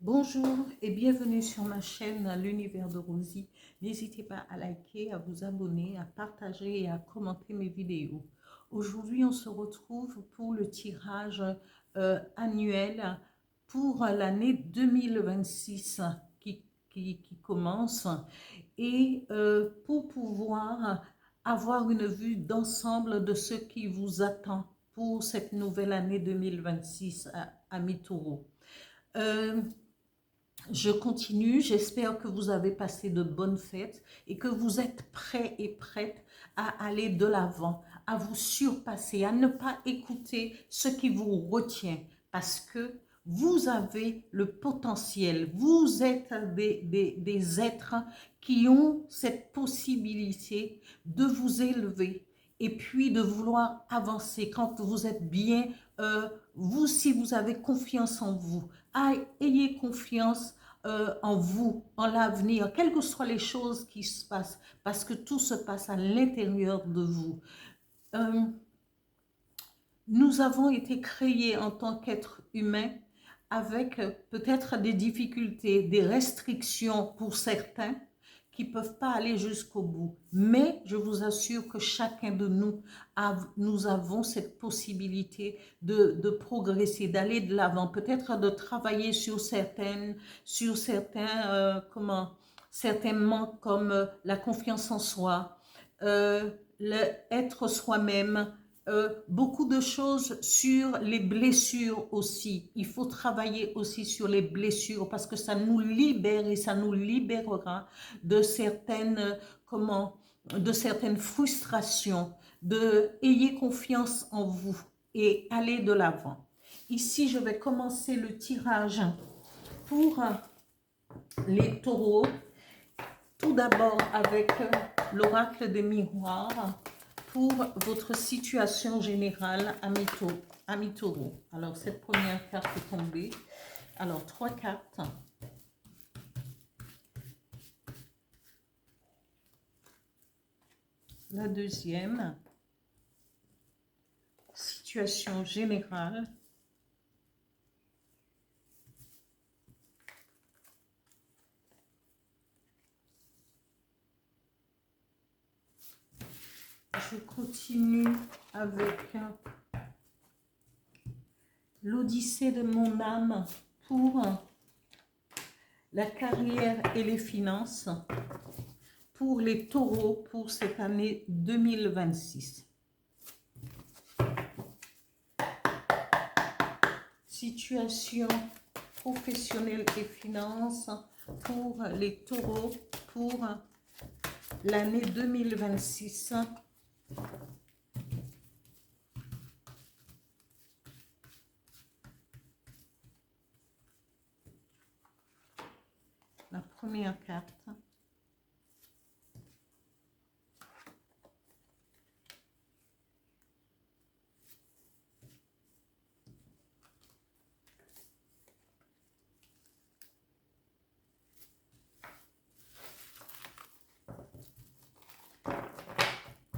Bonjour et bienvenue sur ma chaîne L'Univers de Rosie. N'hésitez pas à liker, à vous abonner, à partager et à commenter mes vidéos. Aujourd'hui, on se retrouve pour le tirage annuel pour l'année 2026 qui commence et pour pouvoir avoir une vue d'ensemble de ce qui vous attend pour cette nouvelle année 2026 à mi-taureau. Je continue, j'espère que vous avez passé de bonnes fêtes et que vous êtes prêts et prêtes à aller de l'avant, à vous surpasser, à ne pas écouter ce qui vous retient parce que vous avez le potentiel, vous êtes des êtres qui ont cette possibilité de vous élever et puis de vouloir avancer quand vous êtes bien, vous si vous avez confiance en vous, ayez confiance en vous, en l'avenir, quelles que soient les choses qui se passent, parce que tout se passe à l'intérieur de vous. Nous avons été créés en tant qu'êtres humains avec peut-être des difficultés, des restrictions pour certains qui ne peuvent pas aller jusqu'au bout. Mais je vous assure que chacun de nous, nous avons cette possibilité de progresser, d'aller de l'avant, peut-être de travailler sur certains certains manques comme la confiance en soi, être soi-même, beaucoup de choses sur les blessures aussi. Il faut travailler aussi sur les blessures parce que ça nous libère et ça nous libérera de de certaines frustrations. Ayez confiance en vous et allez de l'avant. Ici, je vais commencer le tirage pour les taureaux. Tout d'abord avec l'oracle des miroirs pour votre situation générale à mi-taureau. Alors, cette première carte est tombée. Alors, 3 cartes. La deuxième, situation générale. Je continue avec l'Odyssée de mon âme pour la carrière et les finances pour les taureaux pour cette année 2026. Situation professionnelle et finances pour les taureaux pour l'année 2026. La première carte.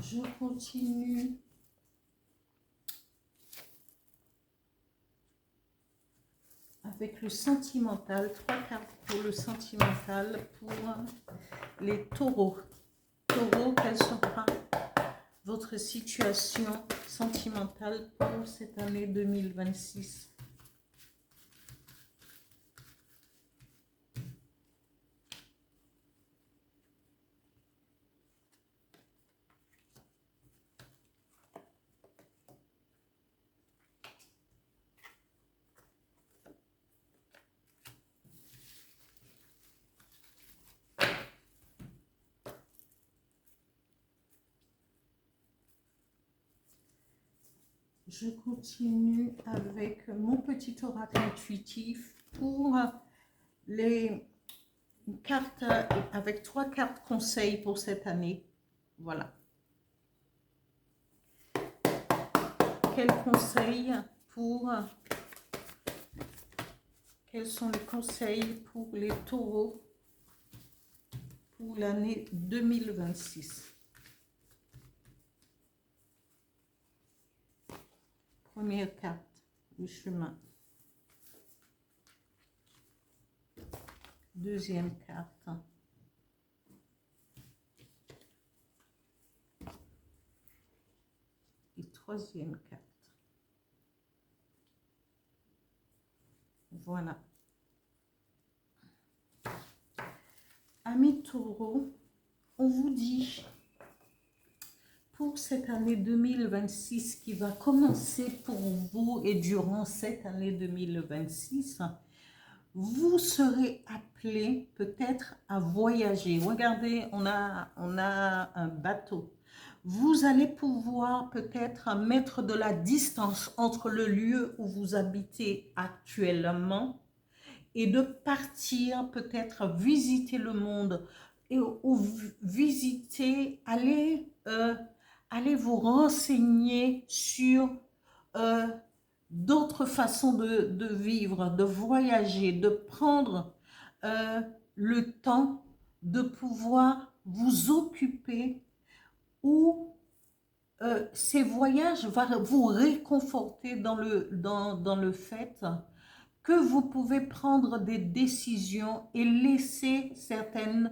Je continue avec le sentimental. 3 cartes pour le sentimental pour les taureaux. Taureaux, quelle sera votre situation sentimentale pour cette année 2026? Je continue avec mon petit oracle intuitif pour les cartes, avec 3 cartes conseils pour cette année. Voilà. Quels sont les conseils pour les taureaux pour l'année 2026? Première carte, le chemin. Deuxième carte. Et troisième carte. Voilà. Amis taureaux, on vous dit, pour cette année 2026 qui va commencer pour vous et durant cette année 2026, vous serez appelé peut-être à voyager. Regardez, on a un bateau. Vous allez pouvoir peut-être mettre de la distance entre le lieu où vous habitez actuellement et de partir peut-être visiter le monde ou visiter, aller vous renseigner sur d'autres façons de vivre, de voyager, de prendre le temps de pouvoir vous occuper où ces voyages vont vous réconforter dans le fait que vous pouvez prendre des décisions et laisser certaines,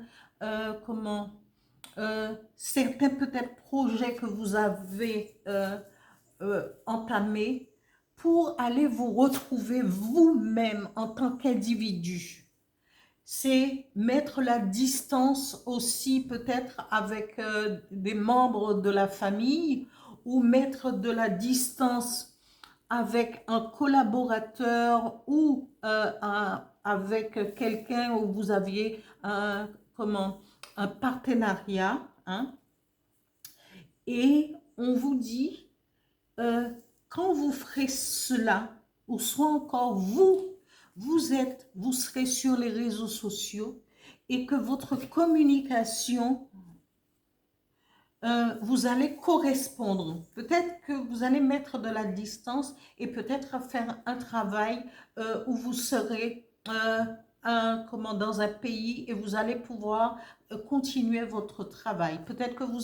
certains peut-être projets que vous avez entamés pour aller vous retrouver vous-même en tant qu'individu. C'est mettre la distance aussi peut-être avec des membres de la famille ou mettre de la distance avec un collaborateur ou avec quelqu'un où vous aviez un partenariat. Hein? Et on vous dit, quand vous ferez cela, ou soit encore vous serez sur les réseaux sociaux et que votre communication, vous allez correspondre. Peut-être que vous allez mettre de la distance et peut-être faire un travail où vous serez dans un pays et vous allez pouvoir continuer votre travail. Peut-être que vous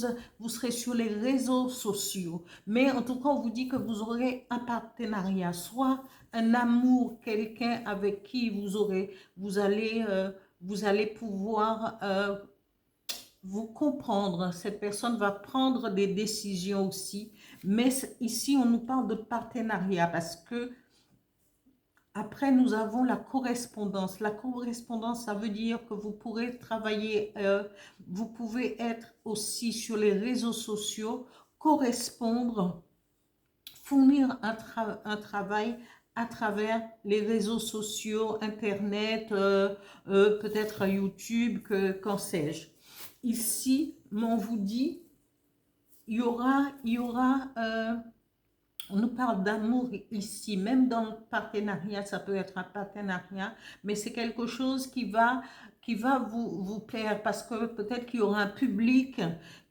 serez sur les réseaux sociaux, mais en tout cas, on vous dit que vous aurez un partenariat, soit un amour, quelqu'un avec qui vous allez pouvoir vous comprendre. Cette personne va prendre des décisions aussi, mais ici, on nous parle de partenariat parce que après, nous avons la correspondance. La correspondance, ça veut dire que vous pourrez travailler, vous pouvez être aussi sur les réseaux sociaux, correspondre, fournir un travail à travers les réseaux sociaux, Internet, peut-être YouTube, qu'en sais-je. Ici, on vous dit, il y aura on nous parle d'amour ici, même dans le partenariat, ça peut être un partenariat, mais c'est quelque chose qui va vous plaire parce que peut-être qu'il y aura un public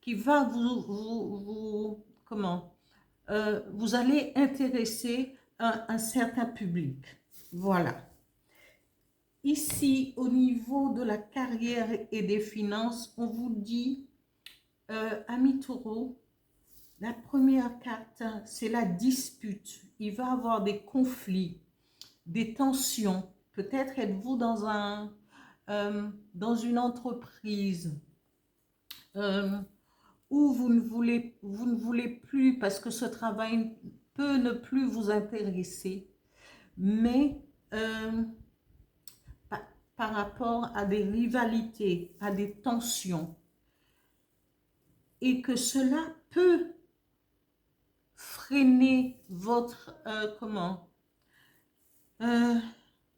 qui va vous allez intéresser un certain public. Voilà. Ici, au niveau de la carrière et des finances, on vous dit, amis taureaux, la première carte, c'est la dispute. Il va y avoir des conflits, des tensions. Peut-être êtes-vous dans une entreprise où vous ne voulez plus parce que ce travail peut ne plus vous intéresser. Mais par rapport à des rivalités, à des tensions, et que cela peut freiner votre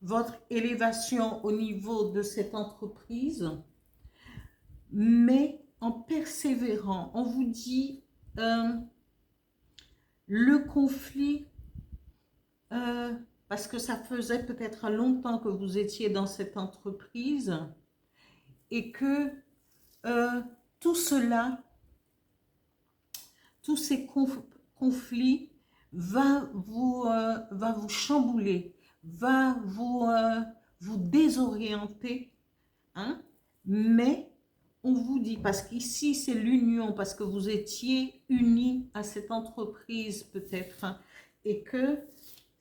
votre élévation au niveau de cette entreprise, mais en persévérant, on vous dit le conflit, parce que ça faisait peut-être longtemps que vous étiez dans cette entreprise et que tout cela, tous ces conflits va vous chambouler, va vous désorienter, hein? Mais on vous dit, parce qu'ici c'est l'union, parce que vous étiez unis à cette entreprise peut-être, hein, et que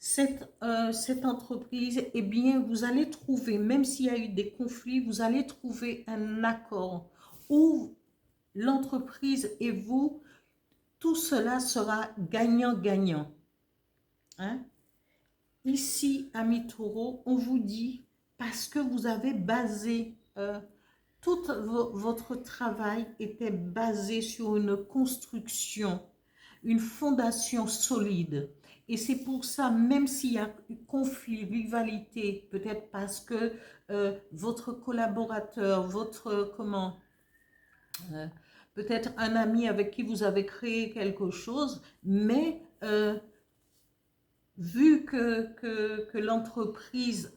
cette entreprise, eh bien, vous allez trouver, même s'il y a eu des conflits, vous allez trouver un accord où l'entreprise et vous, tout cela sera gagnant-gagnant. Hein? Ici, amis taureaux, on vous dit, parce que vous avez basé, tout votre travail était basé sur une construction, une fondation solide. Et c'est pour ça, même s'il y a conflit, rivalité, peut-être parce que votre collaborateur, euh, peut-être un ami avec qui vous avez créé quelque chose, mais vu que l'entreprise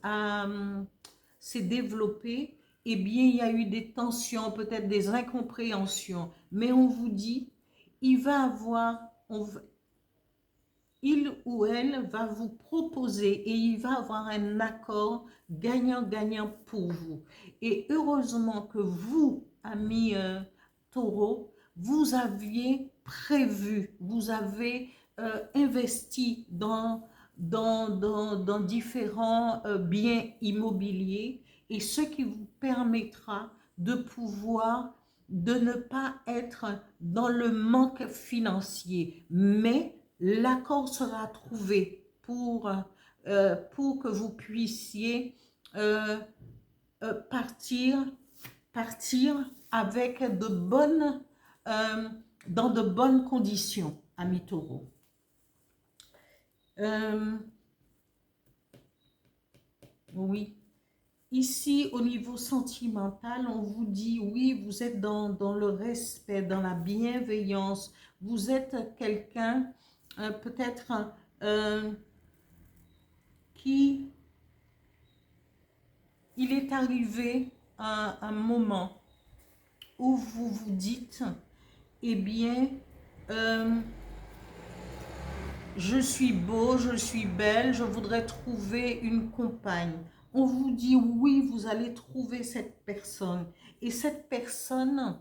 s'est développée, eh bien, il y a eu des tensions, peut-être des incompréhensions. Mais on vous dit, il va avoir, il ou elle va vous proposer et il va avoir un accord gagnant-gagnant pour vous. Et heureusement que vous, amis taureaux, vous aviez prévu, vous avez investi dans différents biens immobiliers et ce qui vous permettra de pouvoir de ne pas être dans le manque financier, mais l'accord sera trouvé pour que vous puissiez euh, partir avec dans de bonnes conditions, amis taureaux. Oui. Ici, au niveau sentimental, on vous dit, oui, vous êtes dans le respect, dans la bienveillance. Vous êtes quelqu'un, peut-être, qui, il est arrivé un moment où vous vous dites, eh bien, je suis beau, je suis belle, je voudrais trouver une compagne. On vous dit oui, vous allez trouver cette personne. Et cette personne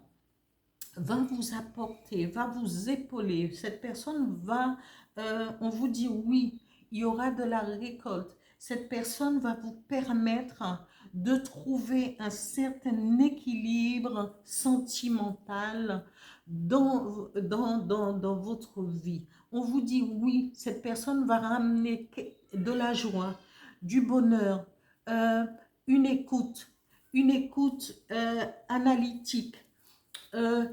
va vous apporter, va vous épauler. Cette personne va, on vous dit oui, il y aura de la récolte. Cette personne va vous permettre de trouver un certain équilibre sentimental dans votre vie. On vous dit oui, cette personne va ramener de la joie, du bonheur, une écoute analytique.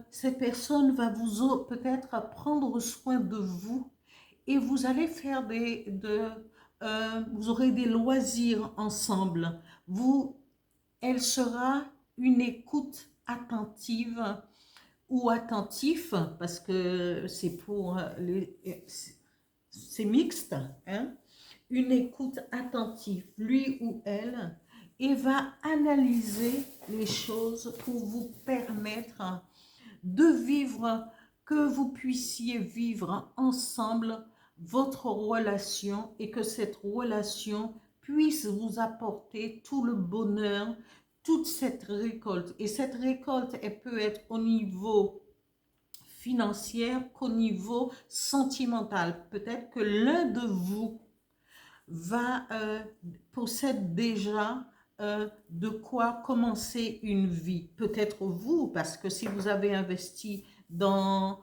Cette personne va vous peut-être prendre soin de vous et vous allez faire vous aurez des loisirs ensemble. Elle sera une écoute attentive ou attentif parce que c'est mixte, hein? Une écoute attentive, lui ou elle, et va analyser les choses pour vous permettre de vivre, que vous puissiez vivre ensemble votre relation et que cette relation puisse vous apporter tout le bonheur, toute cette récolte. Et cette récolte, elle peut être au niveau financier qu'au niveau sentimental. Peut-être que l'un de vous possède déjà de quoi commencer une vie. Peut-être vous, parce que si vous avez investi dans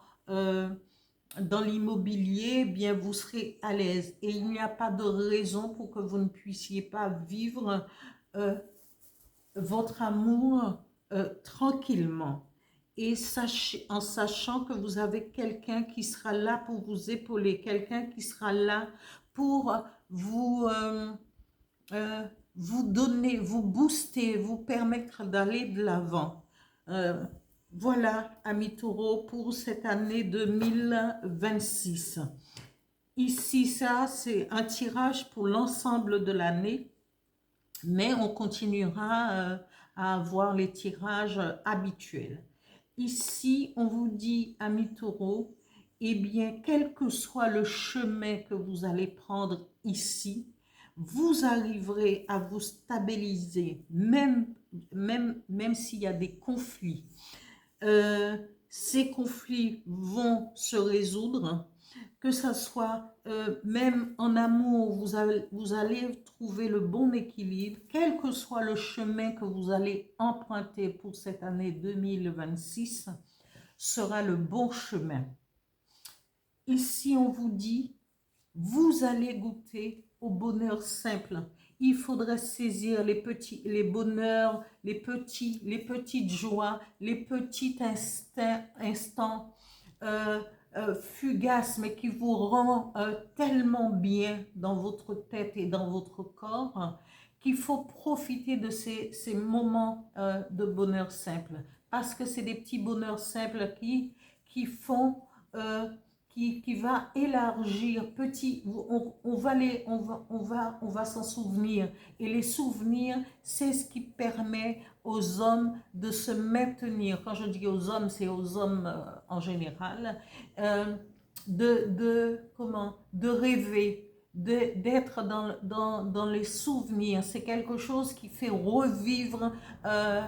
l'immobilier, bien vous serez à l'aise. Et il n'y a pas de raison pour que vous ne puissiez pas vivre votre amour tranquillement. Et en sachant que vous avez quelqu'un qui sera là pour vous épauler, quelqu'un qui sera là pour vous donner, vous booster, vous permettre d'aller de l'avant. Voilà, amis taureaux, pour cette année 2026. Ici, ça, c'est un tirage pour l'ensemble de l'année, mais on continuera à avoir les tirages habituels. Ici, on vous dit, amis taureaux, eh bien, quel que soit le chemin que vous allez prendre ici, vous arriverez à vous stabiliser, même s'il y a des conflits. Ces conflits vont se résoudre que ça soit même en amour, vous allez trouver le bon équilibre, quel que soit le chemin que vous allez emprunter pour cette année 2026, sera le bon chemin. Ici, on vous dit, vous allez goûter au bonheur simple. Il faudrait saisir les bonheurs, les petites joies, les petits instants fugaces, mais qui vous rend tellement bien dans votre tête et dans votre corps, qu'il faut profiter de ces moments de bonheur simple. Parce que c'est des petits bonheurs simples qui font... qui va élargir petit, on va s'en souvenir, et les souvenirs, c'est ce qui permet aux hommes de se maintenir. Quand je dis aux hommes, c'est aux hommes en général, de rêver, d'être dans les souvenirs. C'est quelque chose qui fait revivre euh,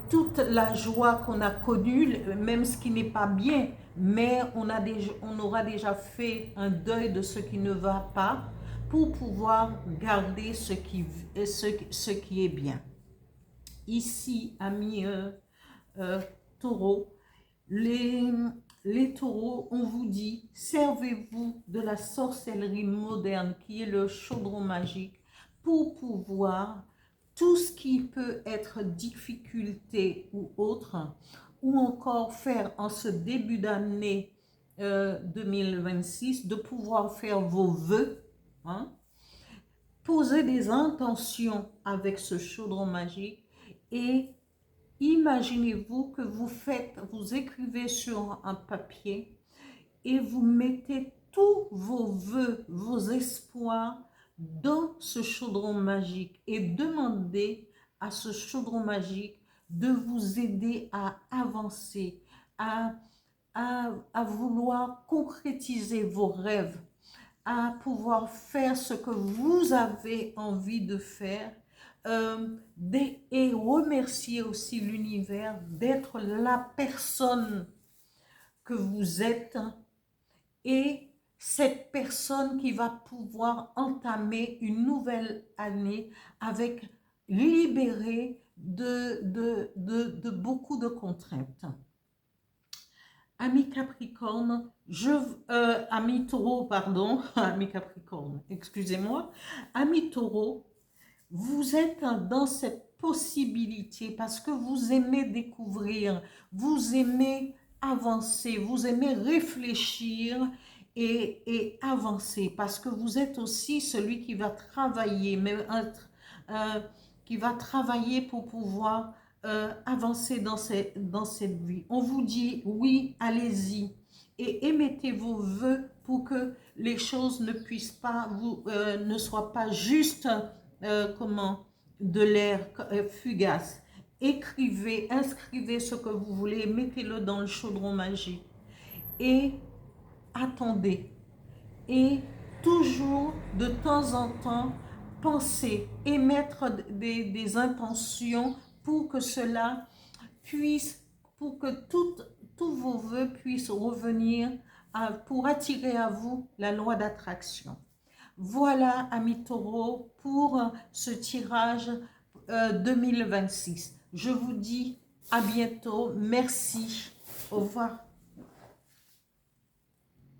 toute la joie qu'on a connue, même ce qui n'est pas bien, mais on aura déjà fait un deuil de ce qui ne va pas pour pouvoir garder ce qui est bien. Ici, amis taureaux, les taureaux, on vous dit, servez-vous de la sorcellerie moderne qui est le chaudron magique pour pouvoir tout ce qui peut être difficulté ou autre, ou encore faire en ce début d'année 2026, de pouvoir faire vos vœux, hein, poser des intentions avec ce chaudron magique et imaginez-vous que vous écrivez sur un papier et vous mettez tous vos vœux, vos espoirs dans ce chaudron magique et demandez à ce chaudron magique de vous aider à avancer, à vouloir concrétiser vos rêves, à pouvoir faire ce que vous avez envie de faire et remercier aussi l'univers d'être la personne que vous êtes et cette personne qui va pouvoir entamer une nouvelle année avec libérée de beaucoup de contraintes. Amis Capricorne, amis Taureau, pardon, amis Capricorne, excusez-moi, amis Taureau, vous êtes dans cette possibilité parce que vous aimez découvrir, vous aimez avancer, vous aimez réfléchir et avancer parce que vous êtes aussi celui qui va travailler, qui va travailler pour pouvoir avancer dans cette vie. On vous dit oui, allez-y et émettez vos vœux pour que les choses ne puissent pas ne soient pas juste de l'air fugace. Écrivez, inscrivez ce que vous voulez, mettez-le dans le chaudron magique et attendez. Et toujours de temps en temps, pensez, émettre des intentions pour que cela puisse, pour que tous vos vœux puissent revenir pour attirer à vous la loi d'attraction. Voilà, amis taureaux, pour ce tirage 2026. Je vous dis à bientôt. Merci. Au revoir.